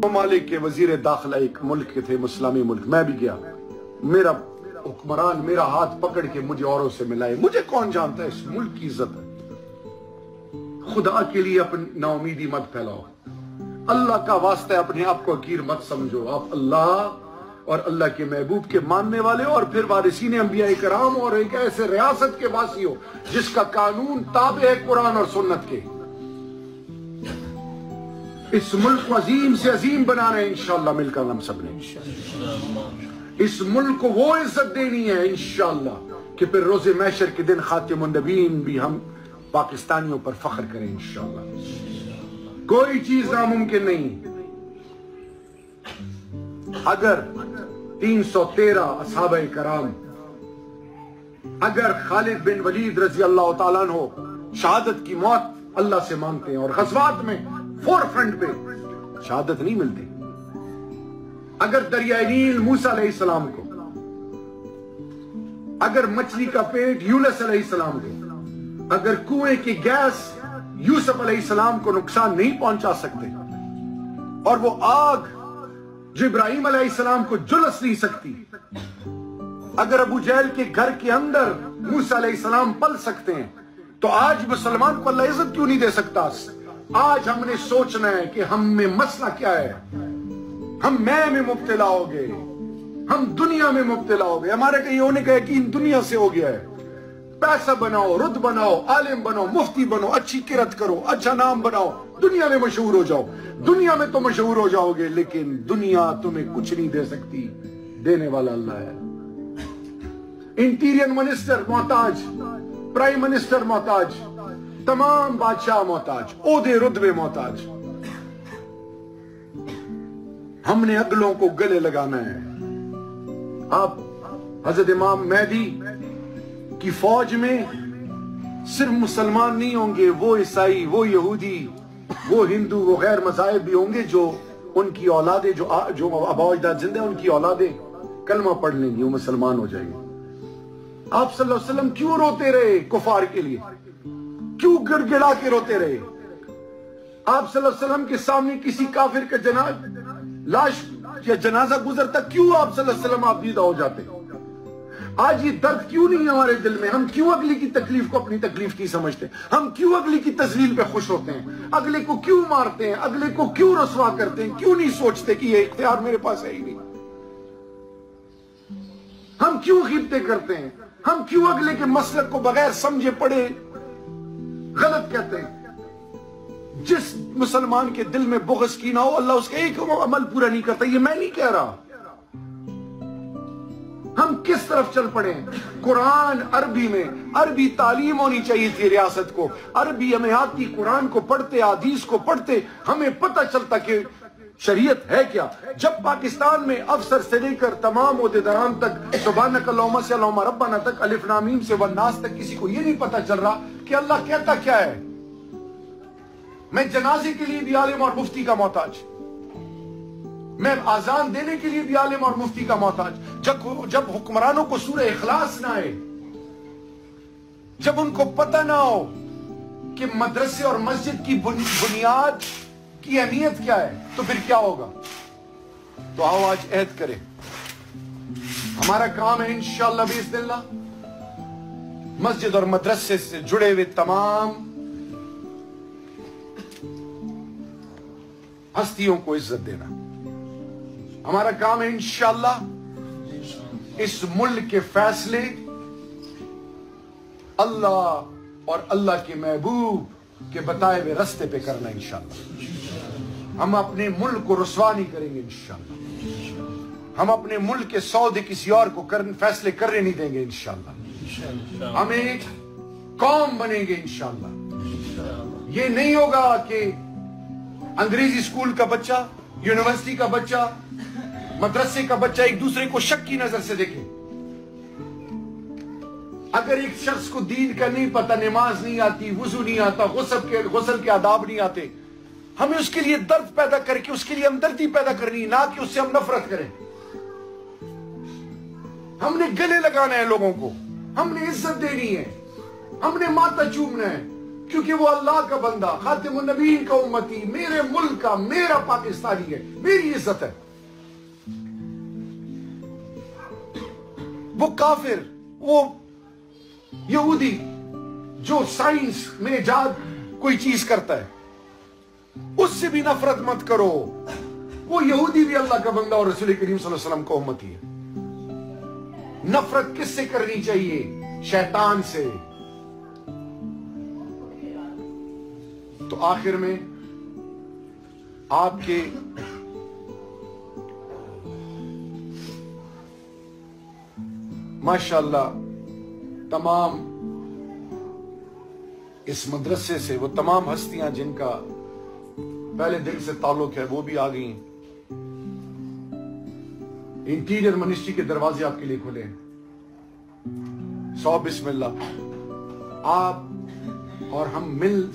ممالک کے وزیر داخلہ ایک ملک کے تھے، اسلامی ملک، میں بھی گیا، میرا حکمران میرا ہاتھ پکڑ کے مجھے اوروں سے ملائے، مجھے کون جانتا ہے اس ملک کی عزت ہے۔ خدا کے لیے اپنی نا امیدی مت پھیلاؤ، اللہ کا واسطہ ہے، اپنے آپ کو حقیر مت سمجھو، آپ اللہ اور اللہ کے محبوب کے ماننے والے اور پھر وارثین انبیاء کرام اور ایک ایسے ریاست کے واسی ہو جس کا قانون تابع ہے قرآن اور سنت کے۔ اس ملک کو عظیم سے عظیم بنانا ہے انشاءاللہ مل کر ہم سب نے، اس ملک کو وہ عزت دینی ہے انشاءاللہ کہ پھر روز محشر کے دن خاتم النبیین بھی ہم پاکستانیوں پر فخر کریں انشاءاللہ۔ کوئی چیز ناممکن نہیں۔ اگر 313 اصحابہ کرام، اگر خالد بن ولید رضی اللہ تعالیٰ عنہ شہادت کی موت اللہ سے مانگتے ہیں اور غزوات میں فور فرنٹ پہ شہادت نہیں ملتی، اگر دریائے نیل موسیٰ علیہ السلام کو، اگر مچھلی کا پیٹ یونس علیہ السلام کو، اگر کنویں کی گیس یوسف علیہ السلام کو نقصان نہیں پہنچا سکتے، اور وہ آگ جو ابراہیم علیہ السلام کو جلس نہیں سکتی، اگر ابو جہل کے گھر کے اندر موسیٰ علیہ السلام پل سکتے ہیں، تو آج مسلمان کو اللہ عزت کیوں نہیں دے سکتا؟ آج ہم نے سوچنا ہے کہ ہم میں مسئلہ کیا ہے۔ ہم میں مبتلا ہو گئے، ہم دنیا میں مبتلا ہو گئے، ہمارے کہیں ہونے کا یقین دنیا سے ہو گیا ہے۔ پیسہ بناؤ، رد بناؤ، عالم بناؤ، مفتی بنو، اچھی قرت کرو، اچھا نام بناؤ، دنیا میں مشہور ہو جاؤ۔ دنیا میں تو مشہور ہو جاؤ گے لیکن دنیا تمہیں کچھ نہیں دے سکتی، دینے والا اللہ ہے۔ انٹیریئر منسٹر محتاج، پرائم منسٹر محتاج، تمام بادشاہ محتاج، عہدے رتبے محتاج۔ ہم نے اگلوں کو گلے لگانا ہے۔ آپ حضرت امام مہدی کی فوج میں صرف مسلمان نہیں ہوں گے، وہ عیسائی، وہ یہودی، وہ ہندو، وہ غیر مذاہب بھی ہوں گے، جو ان کی اولادیں جو آبا و اجداد زندہ ہیں ان کی اولادیں کلمہ پڑھ لیں گی، وہ مسلمان ہو جائیں گے۔ آپ صلی اللہ علیہ وسلم کیوں روتے رہے کفار کے لیے؟ کیوں گڑ گڑا کے روتے رہے؟ آپ صلی اللہ علیہ وسلم کے سامنے کسی کافر کا لاش یا جنازہ گزرتا، کیوں آپ صلی اللہ علیہ وسلم آپ دیدہ ہو جاتے؟ آج یہ درد کیوں نہیں ہمارے دل میں؟ ہم کیوں اگلی کی تکلیف کو اپنی تکلیف نہیں سمجھتے؟ ہم کیوں اگلی کی تذلیل پہ خوش ہوتے ہیں؟ اگلے کو کیوں مارتے ہیں؟ اگلے کو کیوں رسوا کرتے ہیں؟ کیوں نہیں سوچتے کہ یہ اختیار میرے پاس ہے ہی نہیں؟ ہم کیوں غیبتیں کرتے ہیں؟ ہم کیوں اگلے کے مسلک کو بغیر سمجھے پڑے غلط کہتے ہیں؟ جس مسلمان کے دل میں بغض کی نہ ہو، اللہ اس کا ایک عمل پورا نہیں کرتا۔ یہ میں نہیں کہہ رہا۔ ہم کس طرف چل پڑے ہیں؟ قرآن عربی میں، عربی تعلیم ہونی چاہیے تھی ریاست کو، عربی ہمیں آتی، قرآن کو پڑھتے، حدیث کو پڑھتے، ہمیں پتہ چلتا کہ شریعت ہے کیا۔ جب پاکستان میں افسر سے لے کر تمام عہدیداران تک، سبحانک اللہم سے اللہم ربنا تک، الف لام میم سے والناس تک، کسی کو یہ نہیں پتہ چل رہا کہ اللہ کہتا کیا ہے۔ میں جنازے کے لیے بھی عالم اور مفتی کا محتاج، میں آذان دینے کے لیے بھی عالم اور مفتی کا محتاج۔ جب حکمرانوں کو سورہ اخلاص نہ آئے، جب ان کو پتہ نہ ہو کہ مدرسے اور مسجد کی بنیاد کی اہمیت کیا ہے، تو پھر کیا ہوگا؟ تو آؤ آج عہد کریں۔ ہمارا کام ہے انشاءاللہ باذن اللہ مسجد اور مدرسے سے جڑے ہوئے تمام ہستیوں کو عزت دینا۔ ہمارا کام ہے انشاءاللہ اس ملک کے فیصلے اللہ اور اللہ کے محبوب کے بتائے ہوئے رستے پہ کرنا انشاءاللہ۔ ہم اپنے ملک کو رسوا نہیں کریں گے انشاءاللہ۔ ہم اپنے ملک کے سودے کسی اور کو فیصلے کرنے نہیں دیں گے انشاءاللہ۔ ہم ایک قوم بنیں گے انشاءاللہ۔ یہ نہیں ہوگا کہ انگریزی اسکول کا بچہ، یونیورسٹی کا بچہ، مدرسے کا بچہ ایک دوسرے کو شک کی نظر سے دیکھے۔ اگر ایک شخص کو دین کا نہیں پتہ، نماز نہیں آتی، وضو نہیں آتا، غسل کے آداب نہیں آتے، ہمیں اس کے لیے درد پیدا کر کے اس کے لیے ہمدردی پیدا کرنی، نہ کہ اس سے ہم نفرت کریں۔ ہم نے گلے لگانا ہے لوگوں کو، ہم نے عزت دینی ہے، ہم نے ماتھا چومنا ہے۔ کیونکہ وہ اللہ کا بندہ، خاتم النبیین کا امتی، میرے ملک کا، میرا پاکستانی ہے، میری عزت ہے۔ وہ کافر، وہ یہودی جو سائنس میں ایجاد کوئی چیز کرتا ہے، اس سے بھی نفرت مت کرو۔ وہ یہودی بھی اللہ کا بندہ اور رسول کریم صلی اللہ علیہ وسلم کا امتی ہے۔ نفرت کس سے کرنی چاہیے؟ شیطان سے۔ تو آخر میں آپ کے ماشاءاللہ تمام اس مدرسے سے وہ تمام ہستیاں جن کا پہلے دن سے تعلق ہے وہ بھی آ گئی۔ انٹیریئر منسٹری کے دروازے آپ کے لیے کھلے ہیں۔ سو بسم اللہ۔ آپ اور ہم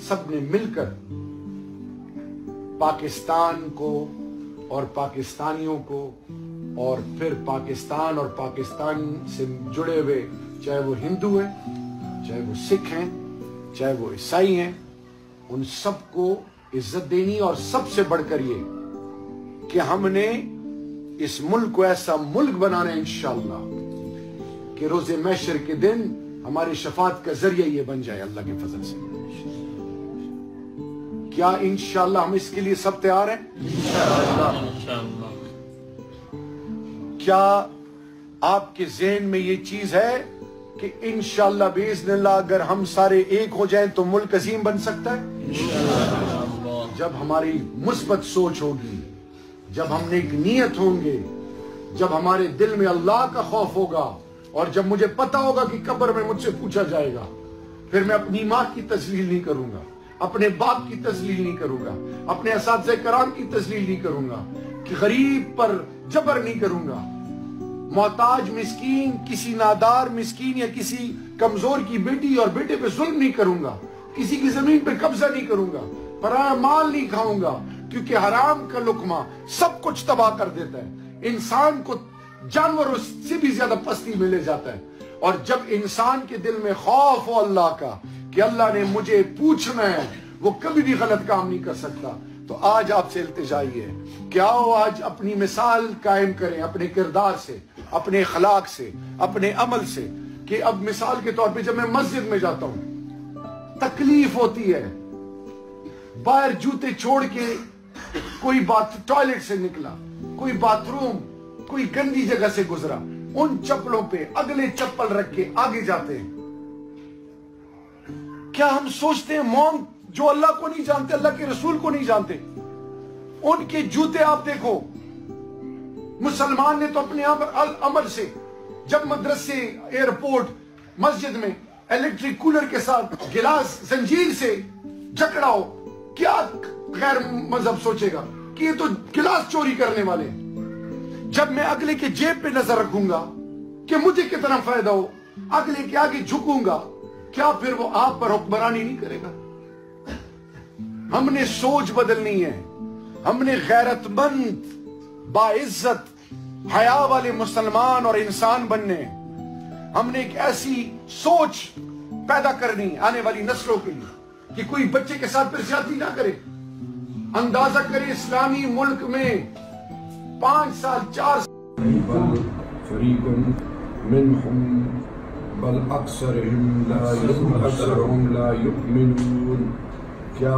سب نے مل کر پاکستان کو اور پاکستانیوں کو اور پھر پاکستان اور پاکستان سے جڑے ہوئے، چاہے وہ ہندو ہیں، چاہے وہ سکھ ہیں، چاہے وہ عیسائی ہیں، ان سب کو عزت دینی، اور سب سے بڑھ کر یہ کہ ہم نے اس ملک کو ایسا ملک بنانا ہے انشاءاللہ کہ روز محشر کے دن ہماری شفاعت کا ذریعہ یہ بن جائے اللہ کے فضل سے۔ کیا انشاءاللہ ہم اس کے لیے سب تیار ہیں؟ انشاءاللہ۔ کیا آپ کے ذہن میں یہ چیز ہے کہ انشاءاللہ باذن اللہ اگر ہم سارے ایک ہو جائیں تو ملک عظیم بن سکتا ہے؟ جب ہماری مثبت سوچ ہوگی، جب ہم نیک نیت ہوں گے، جب ہمارے دل میں اللہ کا خوف ہوگا، اور جب مجھے پتا ہوگا کہ قبر میں مجھ سے پوچھا جائے گا، پھر میں اپنی ماں کی تذلیل نہیں کروں گا، اپنے باپ کی تذلیل نہیں کروں گا، اپنے اساتذہ کرام کی تذلیل نہیں کروں گا، کہ غریب پر جبر نہیں کروں گا، محتاج مسکین، کسی نادار مسکین یا کسی کمزور کی بیٹی اور بیٹے پہ ظلم نہیں کروں گا، کسی کی زمین پہ قبضہ نہیں کروں گا، پرایا مال نہیں کھاؤں گا، کیونکہ حرام کا لقمہ سب کچھ تباہ کر دیتا ہے، انسان کو جانوروں سے بھی زیادہ پستی میں لے جاتا ہے۔ اور جب انسان کے دل میں خوف ہو اللہ کا کہ اللہ نے مجھے پوچھنا ہے، وہ کبھی بھی غلط کام نہیں کر سکتا۔ تو آج آپ سے التجا ہے کہ آؤ آج اپنی مثال قائم کریں، اپنے کردار سے، اپنے اخلاق سے، اپنے عمل سے، کہ اب مثال کے طور پہ جب میں مسجد میں جاتا ہوں تکلیف ہوتی ہے، باہر جوتے چھوڑ کے کوئی ٹوائلٹ سے نکلا، کوئی باتھ روم، کوئی گندی جگہ سے گزرا، ان چپلوں پہ اگلے چپل رکھ کے آگے جاتے ہیں۔ کیا ہم سوچتے ہیں موم جو اللہ کو نہیں جانتے، اللہ کے رسول کو نہیں جانتے، ان کے جوتے آپ دیکھو۔ مسلمان نے تو اپنے عمل سے جب مدرسے، ایئرپورٹ، مسجد میں الیکٹرک کولر کے ساتھ گلاس زنجیر سے جکڑا ہو، کیا غیر مذہب سوچے گا کہ یہ تو گلاس چوری کرنے والے ہیں؟ جب میں اگلے کے جیب پہ نظر رکھوں گا کہ مجھے کتنا فائدہ ہو، اگلے کے آگے جھکوں گا، کیا پھر وہ آپ پر حکمرانی نہیں کرے گا؟ ہم نے سوچ بدلنی ہے، ہم نے غیرت مند، باعزت، حیا والے مسلمان اور انسان بننے، ہم نے ایک ایسی سوچ پیدا کرنی آنے والی نسلوں کے لیے کہ کوئی بچے کے ساتھ پھر زیادتی نہ کرے۔ اندازہ کرے اسلامی ملک میں 5 سال 4 سال فریق منہم بل اکثرہم لا یؤمنون۔ کیا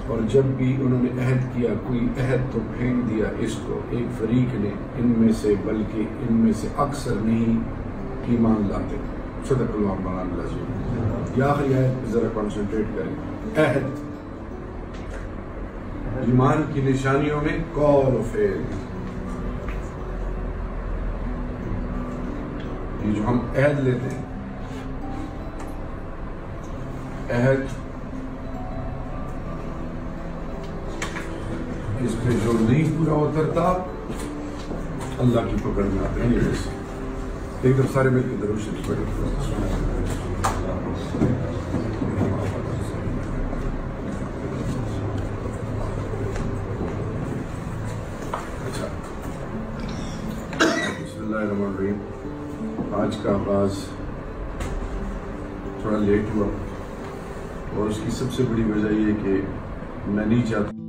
اور جب بھی انہوں نے عہد کیا، کوئی عہد تو پھینک دیا اس کو ایک فریق نے، ان میں سے بلکہ ان میں سے اکثر نہیں ایمان لاتے۔ صدق اللہ مولانا العظیم۔ یہ آخری آیت ذرا کنسنٹریٹ کریں۔ عہد ایمان کی نشانیوں میں قول و فعل، یہ جو ہم عہد لیتے ہیں، عہد اس پہ جو نہیں پورا اترتا اللہ کی پکڑ میں آتے ہیں۔ ایک دم سارے مل کے درود شریف پڑھیں۔ آج کا آغاز تھوڑا لیٹ ہوا، اور اس کی سب سے بڑی وجہ یہ کہ میں نہیں چاہتا